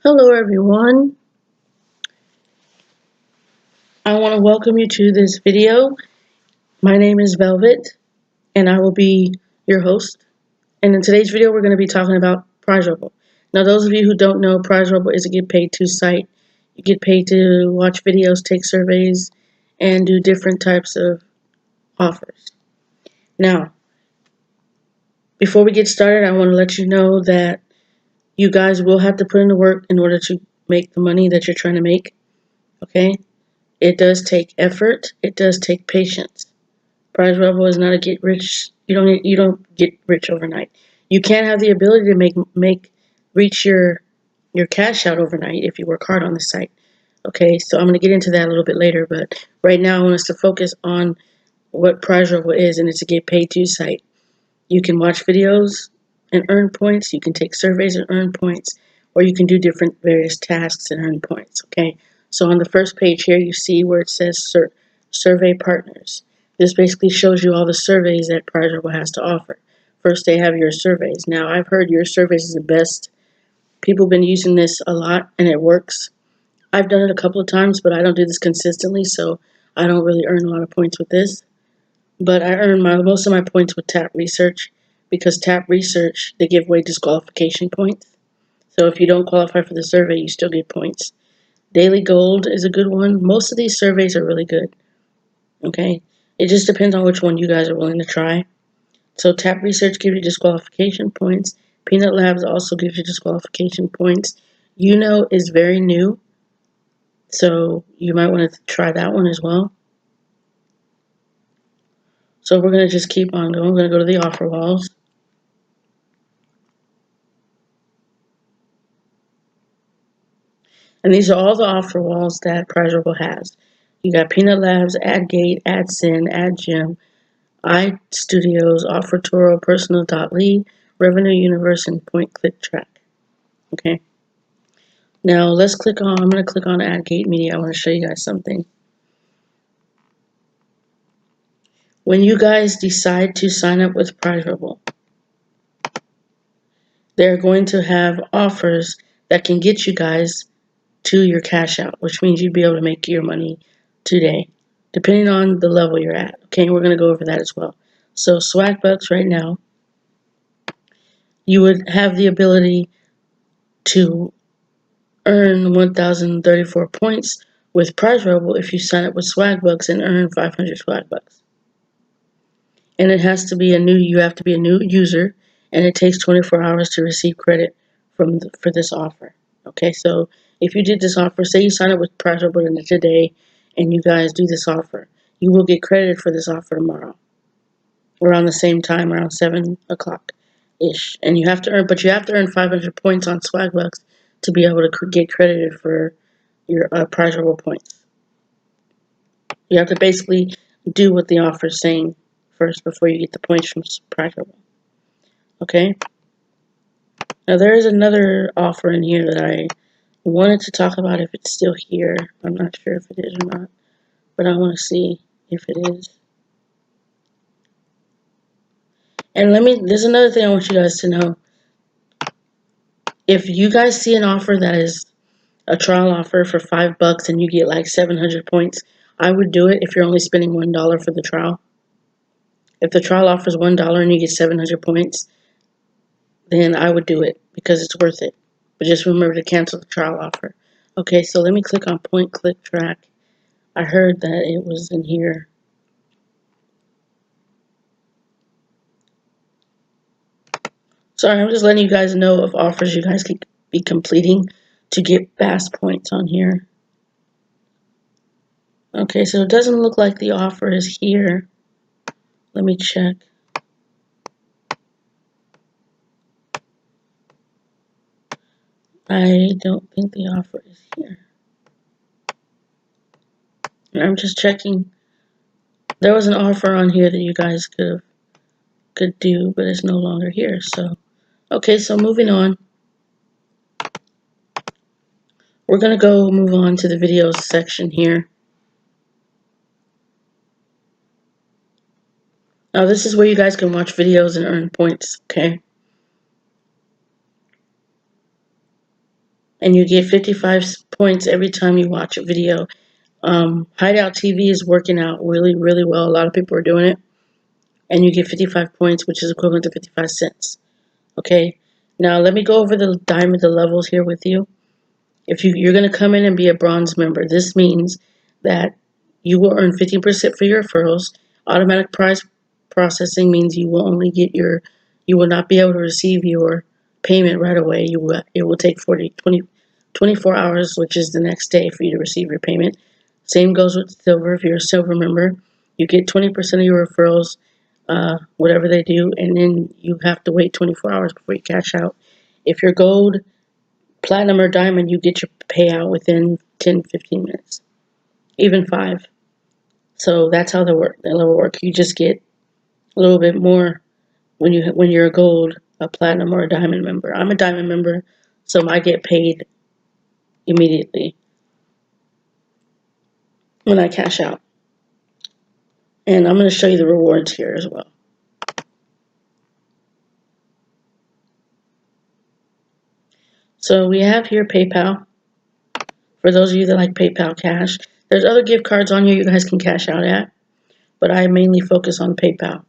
Hello everyone, I want to welcome you to this video. My name is Velvet and I will be your host. And in today's video we're going to be talking about Prizerebel. Now those of you who don't know, Prizerebel is a get paid to site. You get paid to watch videos, take surveys, and do different types of offers. Now, before we get started, I want to let you know that you guys will have to put in the work in order to make the money that you're trying to make. Okay? It does take effort. It does take patience. Prizerebel is not a get rich. You don't get rich overnight. You can have the ability to reach your cash out overnight if you work hard on the site. Okay, so I'm going to get into that a little bit later, but right now I want us to focus on what Prizerebel is, and it's a get paid to site. You can watch videos and earn points. You can take surveys and earn points, or you can do different various tasks and earn points. Okay, so on the first page here, you see where it says survey partners. This basically shows you all the surveys that Prizerebel has to offer. First, they have your surveys. Now, I've heard your surveys is the best. People have been using this a lot, and it works. I've done it a couple of times, but I don't do this consistently, so I don't really earn a lot of points with this. But I earn most of my points with Tap Research, because Tap Research, they give away disqualification points. So if you don't qualify for the survey, you still get points. Daily Gold is a good one. Most of these surveys are really good. Okay? It just depends on which one you guys are willing to try. So Tap Research gives you disqualification points. Peanut Labs also gives you disqualification points. Is very new, so you might want to try that one as well. So we're going to just keep on going. We're going to go to the offer walls. And these are all the offer walls that Prizerebel has. You got Peanut Labs, AdGate, AdSend, AdGem, iStudios, OfferToro, Personal.ly, Revenue Universe, and Point Click Track. Okay. Now I'm going to click on AdGate Media. I want to show you guys something. When you guys decide to sign up with Prizerebel, they're going to have offers that can get you guys to your cash out, which means you'd be able to make your money today, depending on the level you're at. Okay, we're going to go over that as well. So Swag Bucks right now, you would have the ability to earn 1,034 points with Prizerebel if you sign up with Swag Bucks and earn 500 Swag Bucks. And you have to be a new user, and it takes 24 hours to receive credit for this offer. Okay, so if you did this offer, say you sign up with Prizerebel today, and you guys do this offer, you will get credited for this offer tomorrow, around the same time, around 7 o'clock ish. And you have to earn 500 points on Swag Bucks to be able to get credited for your Prizerebel points. You have to basically do what the offer is saying first before you get the points from Prizerebel. Okay. Now there is another offer in here that I wanted to talk about if it's still here. I'm not sure if it is or not, but I want to see if it is. And there's another thing I want you guys to know. If you guys see an offer that is a trial offer for $5 and you get like 700 points, I would do it if you're only spending $1 for the trial. If the trial offer is $1 and you get 700 points, then I would do it because it's worth it. But just remember to cancel the trial offer. Okay, so let me click on Point Click Track. I heard that it was in here. Sorry, I'm just letting you guys know of offers you guys could be completing to get fast points on here. Okay, so it doesn't look like the offer is here. Let me check. I don't think the offer is here. I'm just checking. There was an offer on here that you guys could do, but it's no longer here. So, okay, so moving on. We're going to move on to the videos section here. Now this is where you guys can watch videos and earn points, okay? and you get 55 points every time you watch a video. Hideout TV is working out really, really well. A lot of people are doing it, and you get 55 points, which is equivalent to 55 cents. Okay, now let me go over the levels here with you. If you're going to come in and be a bronze member, this means that you will earn 15% for your referrals. Automatic prize processing means you will only get you will not be able to receive your payment right away. It will take 24 hours, which is the next day, for you to receive your payment. Same goes with silver. If you're a silver member, you get 20% of your referrals, whatever they do, and then you have to wait 24 hours before you cash out. If you're gold, platinum, or diamond, you get your payout within 10-15 minutes, even 5. So that's how the level work. You just get a little bit more when you're a gold, a platinum, or a diamond member. I'm a diamond member, so I get paid immediately when I cash out. And I'm going to show you the rewards here as well. So we have here PayPal. For those of you that like PayPal Cash, there's other gift cards on here you guys can cash out at, but I mainly focus on PayPal.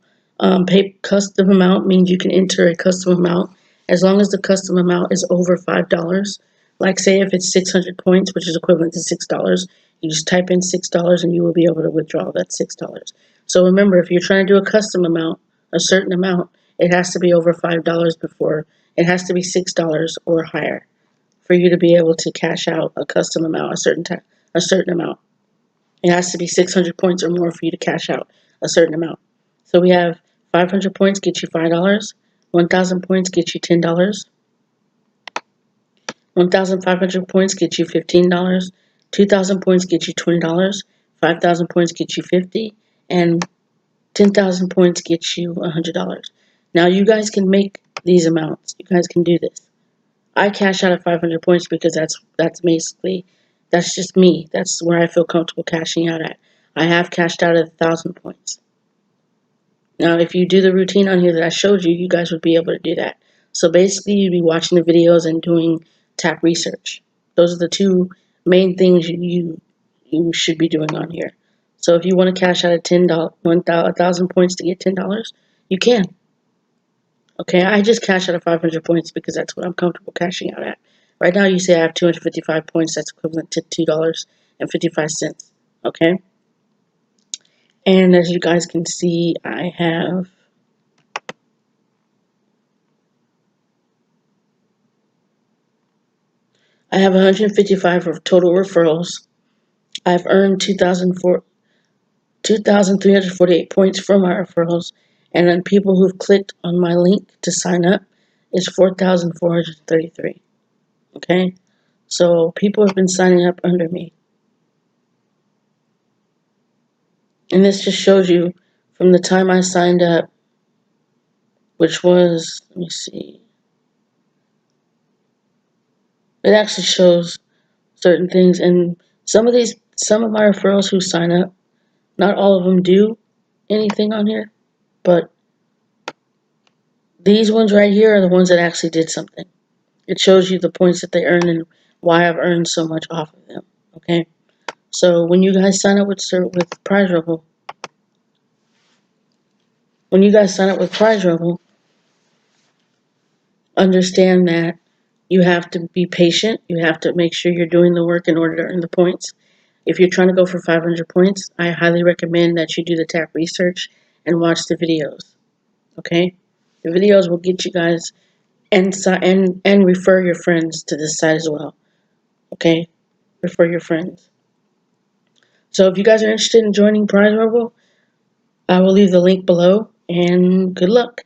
Custom amount means you can enter a custom amount as long as the custom amount is over $5. Like say if it's 600 points, which is equivalent to $6, you just type in $6 and you will be able to withdraw that $6. So remember, if you're trying to do a custom amount, a certain amount, it has to be over $5 before. It has to be $6 or higher for you to be able to cash out a custom amount, a certain amount. It has to be 600 points or more for you to cash out a certain amount. So we have 500 points get you $5, 1,000 points get you $10, 1,500 points get you $15, 2,000 points get you $20, 5,000 points get you $50, and 10,000 points get you $100. Now you guys can make these amounts. You guys can do this. I cash out at 500 points because that's just me. That's where I feel comfortable cashing out at. I have cashed out at 1,000 points. Now, if you do the routine on here that I showed you, you guys would be able to do that. So basically, you'd be watching the videos and doing tap research. Those are the two main things you should be doing on here. So if you want to cash out at $1,000 points to get $10, you can. Okay, I just cash out at 500 points because that's what I'm comfortable cashing out at. Right now, you say I have 255 points. That's equivalent to $2.55. Okay, and as you guys can see, I have 155 of total referrals. I've earned 2,348 points from my referrals, and then people who've clicked on my link to sign up is 4,433. Okay, so people have been signing up under me. And this just shows you from the time I signed up, which was, let me see, it actually shows certain things. And some of my referrals who sign up, not all of them do anything on here, but these ones right here are the ones that actually did something. It shows you the points that they earned and why I've earned so much off of them. Okay, so when you guys sign up with Prizerebel, understand that you have to be patient. You have to make sure you're doing the work in order to earn the points. If you're trying to go for 500 points, I highly recommend that you do the tap research and watch the videos. Okay, the videos will get you guys and refer your friends to this site as well. Okay, refer your friends. So if you guys are interested in joining Prizerebel, I will leave the link below, and good luck.